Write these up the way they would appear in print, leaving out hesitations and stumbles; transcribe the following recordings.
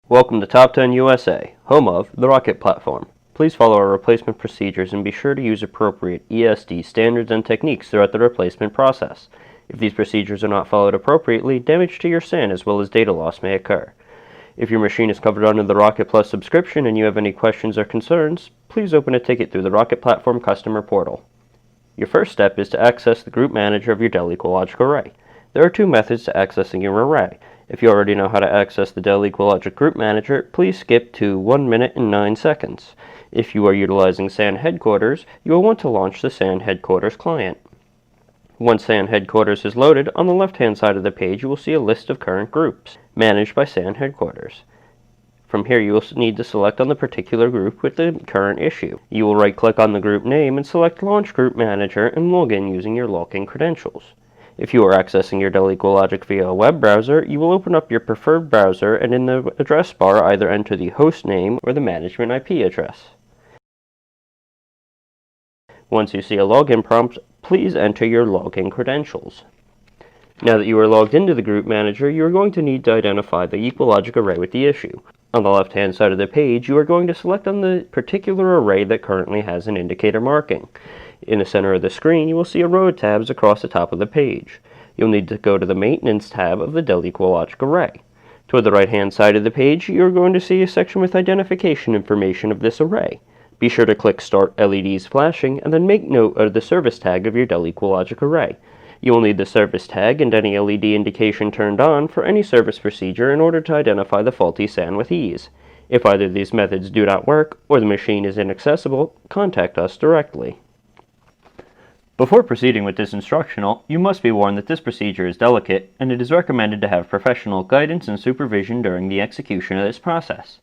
Welcome to Top 10 USA, home of the Rocket platform. Please follow our replacement procedures and be sure to use appropriate ESD standards and techniques throughout the replacement process. If these procedures are not followed appropriately, damage to your SAN as well as data loss may occur. If your machine is covered under the Rocket Plus subscription and you have any questions or concerns, please open a ticket through the Rocket Platform customer portal. Your first step is to access the group manager of your Dell EqualLogic array. There are two methods to accessing your array. If you already know how to access the Dell EqualLogic Group Manager, please skip to 1 minute and 9 seconds. If you are utilizing SAN Headquarters, you will want to launch the SAN Headquarters client. Once SAN Headquarters is loaded, on the left-hand side of the page you will see a list of current groups, managed by SAN Headquarters. From here you will need to select on the particular group with the current issue. You will right-click on the group name and select Launch Group Manager and log in using your login credentials. If you are accessing your Dell EqualLogic via a web browser, you will open up your preferred browser and in the address bar either enter the host name or the management IP address. Once you see a login prompt, please enter your login credentials. Now that you are logged into the Group Manager, you are going to need to identify the EqualLogic array with the issue. On the left-hand side of the page, you are going to select on the particular array that currently has an indicator marking. In the center of the screen, you will see a row of tabs across the top of the page. You'll need to go to the Maintenance tab of the Dell EqualLogic array. Toward the right-hand side of the page, you are going to see a section with identification information of this array. Be sure to click Start LEDs Flashing and then make note of the service tag of your Dell EqualLogic array. You will need the service tag and any LED indication turned on for any service procedure in order to identify the faulty SAN with ease. If either of these methods do not work or the machine is inaccessible, contact us directly. Before proceeding with this instructional, you must be warned that this procedure is delicate and it is recommended to have professional guidance and supervision during the execution of this process.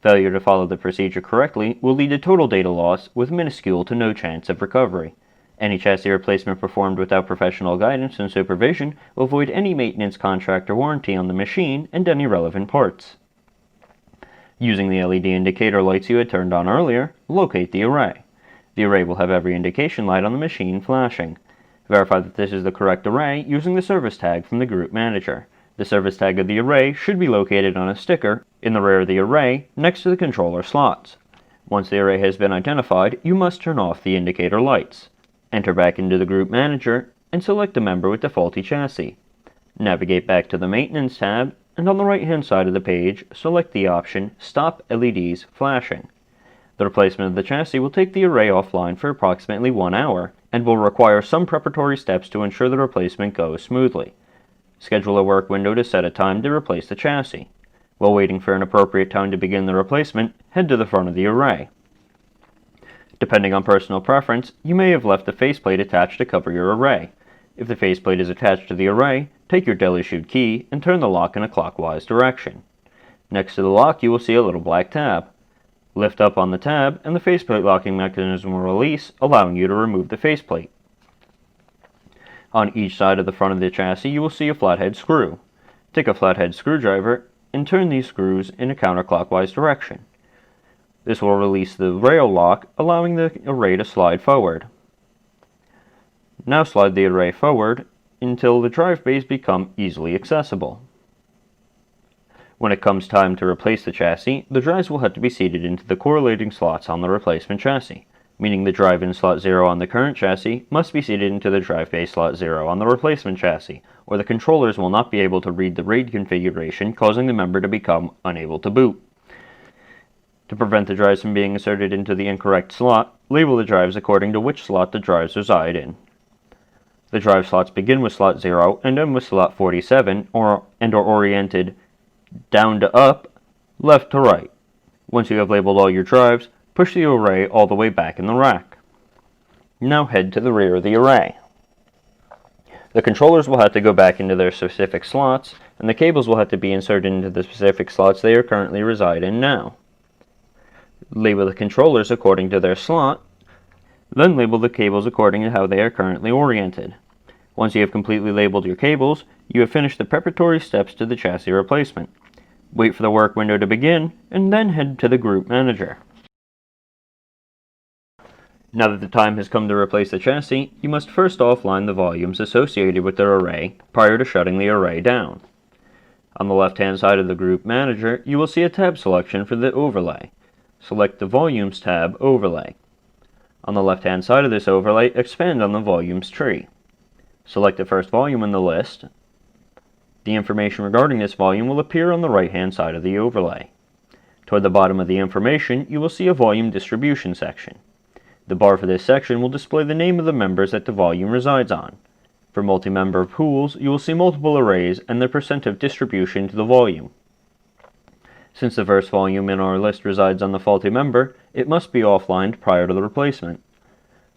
Failure to follow the procedure correctly will lead to total data loss with minuscule to no chance of recovery. Any chassis replacement performed without professional guidance and supervision will void any maintenance contract or warranty on the machine and any relevant parts. Using the LED indicator lights you had turned on earlier, locate the array. The array will have every indication light on the machine flashing. Verify that this is the correct array using the service tag from the Group Manager. The service tag of the array should be located on a sticker in the rear of the array next to the controller slots. Once the array has been identified, you must turn off the indicator lights. Enter back into the Group Manager and select the member with the faulty chassis. Navigate back to the Maintenance tab and on the right-hand side of the page, select the option Stop LEDs Flashing. The replacement of the chassis will take the array offline for approximately 1 hour and will require some preparatory steps to ensure the replacement goes smoothly. Schedule a work window to set a time to replace the chassis. While waiting for an appropriate time to begin the replacement, head to the front of the array. Depending on personal preference, you may have left the faceplate attached to cover your array. If the faceplate is attached to the array, take your Dell-issued key and turn the lock in a clockwise direction. Next to the lock, you will see a little black tab. Lift up on the tab and the faceplate locking mechanism will release, allowing you to remove the faceplate. On each side of the front of the chassis you will see a flathead screw. Take a flathead screwdriver and turn these screws in a counterclockwise direction. This will release the rail lock, allowing the array to slide forward. Now slide the array forward until the drive bays become easily accessible. When it comes time to replace the chassis, the drives will have to be seated into the correlating slots on the replacement chassis, meaning the drive-in slot 0 on the current chassis must be seated into the drive bay slot 0 on the replacement chassis, or the controllers will not be able to read the RAID configuration, causing the member to become unable to boot. To prevent the drives from being inserted into the incorrect slot, label the drives according to which slot the drives reside in. The drive slots begin with slot 0 and end with slot 47 and are oriented down to up, left to right. Once you have labeled all your drives, push the array all the way back in the rack. Now head to the rear of the array. The controllers will have to go back into their specific slots, and the cables will have to be inserted into the specific slots they are currently reside in now. Label the controllers according to their slot, then label the cables according to how they are currently oriented. Once you have completely labeled your cables, you have finished the preparatory steps to the chassis replacement. Wait for the work window to begin, and then head to the Group Manager. Now that the time has come to replace the chassis, you must first offline the volumes associated with the array prior to shutting the array down. On the left-hand side of the Group Manager, you will see a tab selection for the overlay. Select the Volumes tab Overlay. On the left-hand side of this overlay, expand on the Volumes tree. Select the first volume in the list. The information regarding this volume will appear on the right-hand side of the overlay. Toward the bottom of the information, you will see a volume distribution section. The bar for this section will display the name of the members that the volume resides on. For multi-member pools, you will see multiple arrays and their percent of distribution to the volume. Since the first volume in our list resides on the faulty member, it must be offlined prior to the replacement.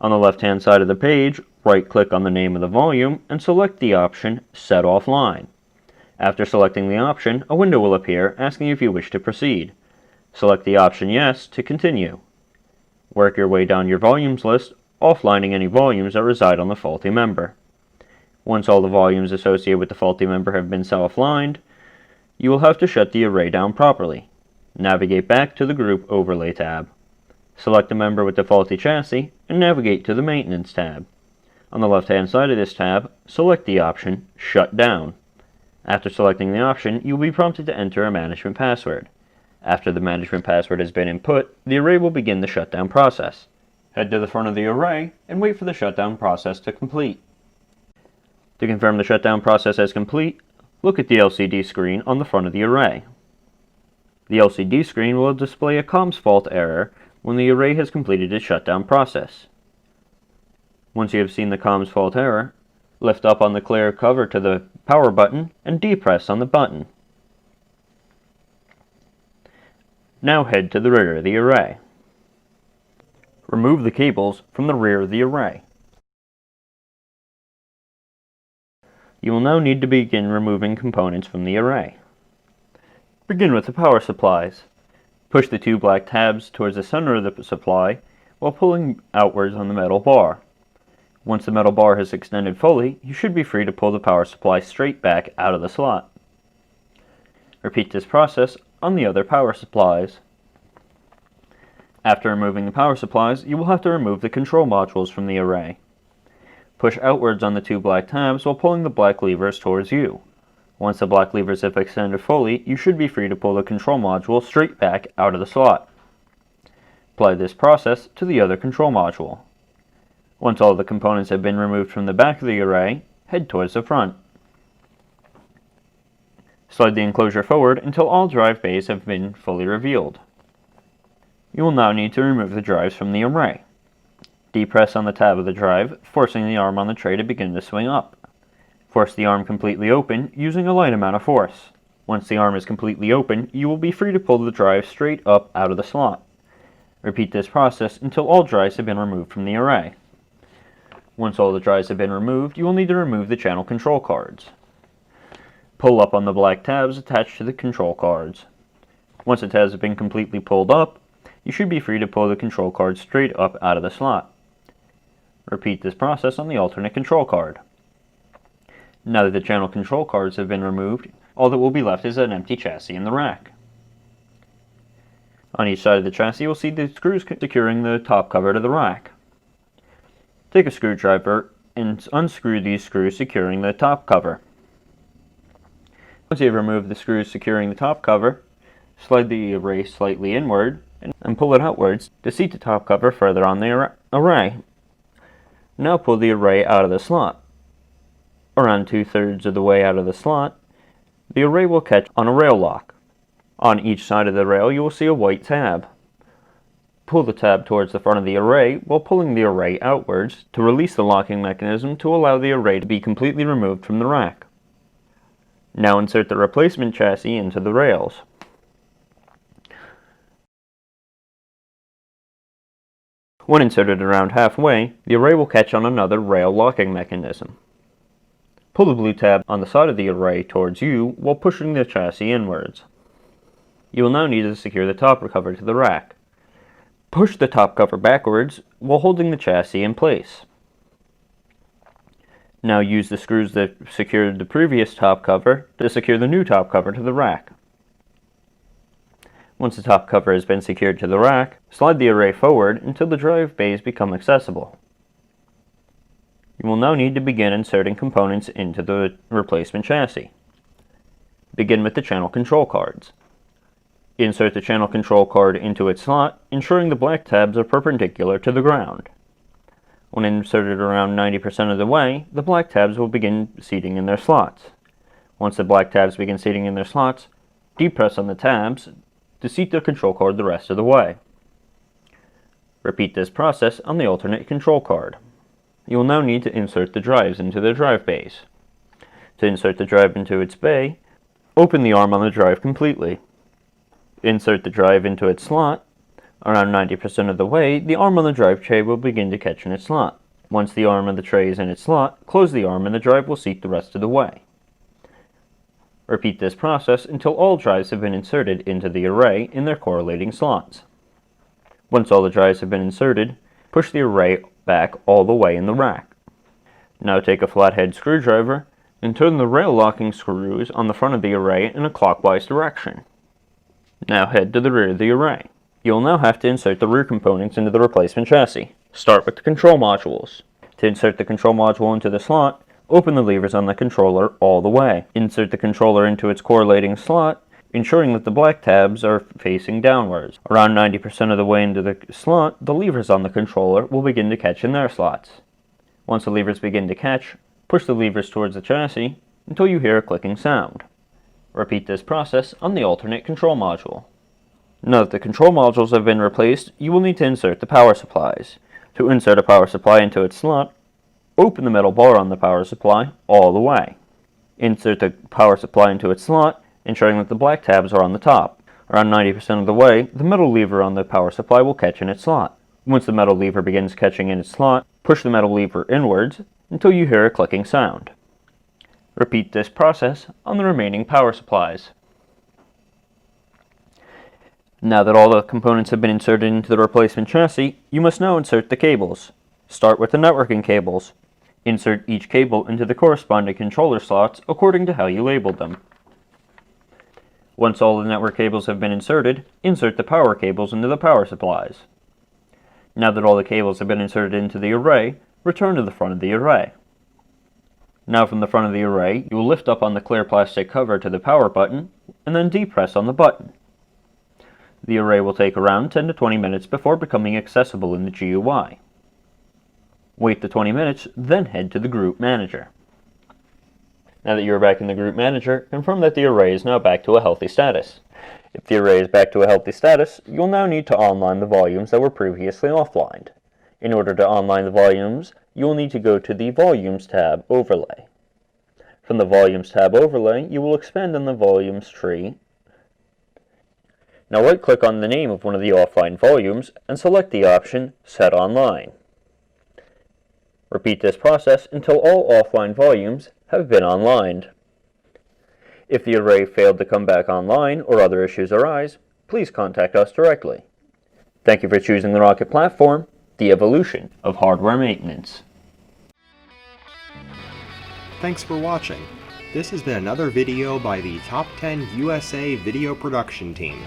On the left-hand side of the page, right-click on the name of the volume and select the option Set Offline. After selecting the option, a window will appear asking if you wish to proceed. Select the option Yes to continue. Work your way down your volumes list, offlining any volumes that reside on the faulty member. Once all the volumes associated with the faulty member have been offlined, you will have to shut the array down properly. Navigate back to the Group Overlay tab. Select the member with the faulty chassis and navigate to the Maintenance tab. On the left-hand side of this tab, select the option Shut Down. After selecting the option, you will be prompted to enter a management password. After the management password has been input, the array will begin the shutdown process. Head to the front of the array and wait for the shutdown process to complete. To confirm the shutdown process is complete, look at the LCD screen on the front of the array. The LCD screen will display a comms fault error when the array has completed its shutdown process. Once you have seen the comms fault error, lift up on the clear cover to the power button and depress on the button. Now head to the rear of the array. Remove the cables from the rear of the array. You will now need to begin removing components from the array. Begin with the power supplies. Push the two black tabs towards the center of the supply while pulling outwards on the metal bar. Once the metal bar has extended fully, you should be free to pull the power supply straight back out of the slot. Repeat this process on the other power supplies. After removing the power supplies, you will have to remove the control modules from the array. Push outwards on the two black tabs while pulling the black levers towards you. Once the black levers have extended fully, you should be free to pull the control module straight back out of the slot. Apply this process to the other control module. Once all the components have been removed from the back of the array, head towards the front. Slide the enclosure forward until all drive bays have been fully revealed. You will now need to remove the drives from the array. Depress on the tab of the drive, forcing the arm on the tray to begin to swing up. Force the arm completely open using a light amount of force. Once the arm is completely open, you will be free to pull the drive straight up out of the slot. Repeat this process until all drives have been removed from the array. Once all the drives have been removed, you will need to remove the channel control cards. Pull up on the black tabs attached to the control cards. Once the tabs have been completely pulled up, you should be free to pull the control card straight up out of the slot. Repeat this process on the alternate control card. Now that the channel control cards have been removed, all that will be left is an empty chassis in the rack. On each side of the chassis, you will see the screws securing the top cover to the rack. Take a screwdriver and unscrew these screws securing the top cover. Once you have removed the screws securing the top cover, slide the array slightly inward and pull it outwards to seat the top cover further on the array. Now pull the array out of the slot. Around 2/3 of the way out of the slot, the array will catch on a rail lock. On each side of the rail, you will see a white tab. Pull the tab towards the front of the array while pulling the array outwards to release the locking mechanism to allow the array to be completely removed from the rack. Now insert the replacement chassis into the rails. When inserted around halfway, the array will catch on another rail locking mechanism. Pull the blue tab on the side of the array towards you while pushing the chassis inwards. You will now need to secure the top cover to the rack. Push the top cover backwards while holding the chassis in place. Now use the screws that secured the previous top cover to secure the new top cover to the rack. Once the top cover has been secured to the rack, slide the array forward until the drive bays become accessible. You will now need to begin inserting components into the replacement chassis. Begin with the channel control cards. Insert the channel control card into its slot, ensuring the black tabs are perpendicular to the ground. When inserted around 90% of the way, the black tabs will begin seating in their slots. Once the black tabs begin seating in their slots, depress on the tabs to seat the control card the rest of the way. Repeat this process on the alternate control card. You will now need to insert the drives into the drive bays. To insert the drive into its bay, open the arm on the drive completely. Insert the drive into its slot. Around 90% of the way, the arm on the drive tray will begin to catch in its slot. Once the arm of the tray is in its slot, close the arm and the drive will seat the rest of the way. Repeat this process until all drives have been inserted into the array in their correlating slots. Once all the drives have been inserted, push the array back all the way in the rack. Now take a flathead screwdriver and turn the rail locking screws on the front of the array in a clockwise direction. Now head to the rear of the array. You will now have to insert the rear components into the replacement chassis. Start with the control modules. To insert the control module into the slot, open the levers on the controller all the way. Insert the controller into its correlating slot, ensuring that the black tabs are facing downwards. Around 90% of the way into the slot, the levers on the controller will begin to catch in their slots. Once the levers begin to catch, push the levers towards the chassis until you hear a clicking sound. Repeat this process on the alternate control module. Now that the control modules have been replaced, you will need to insert the power supplies. To insert a power supply into its slot, open the metal bar on the power supply all the way. Insert the power supply into its slot, ensuring that the black tabs are on the top. Around 90% of the way, the metal lever on the power supply will catch in its slot. Once the metal lever begins catching in its slot, push the metal lever inwards until you hear a clicking sound. Repeat this process on the remaining power supplies. Now that all the components have been inserted into the replacement chassis, you must now insert the cables. Start with the networking cables. Insert each cable into the corresponding controller slots according to how you labeled them. Once all the network cables have been inserted, insert the power cables into the power supplies. Now that all the cables have been inserted into the array, return to the front of the array. Now from the front of the array, you will lift up on the clear plastic cover to the power button, and then depress on the button. The array will take around 10 to 20 minutes before becoming accessible in the GUI. Wait the 20 minutes, then head to the Group Manager. Now that you are back in the Group Manager, confirm that the array is now back to a healthy status. If the array is back to a healthy status, you'll now need to online the volumes that were previously offlined. In order to online the volumes, you will need to go to the Volumes tab Overlay. From the Volumes tab Overlay, you will expand on the Volumes tree. Now right-click on the name of one of the offline volumes and select the option Set Online. Repeat this process until all offline volumes have been onlined. If the array failed to come back online or other issues arise, please contact us directly. Thank you for choosing the Rocket Platform, the evolution of hardware maintenance. Thanks for watching. This has been another video by the Top 10 USA Video Production Team.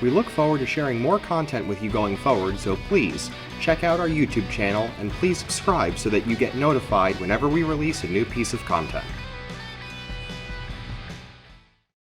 We look forward to sharing more content with you going forward, so please check out our YouTube channel and please subscribe so that you get notified whenever we release a new piece of content.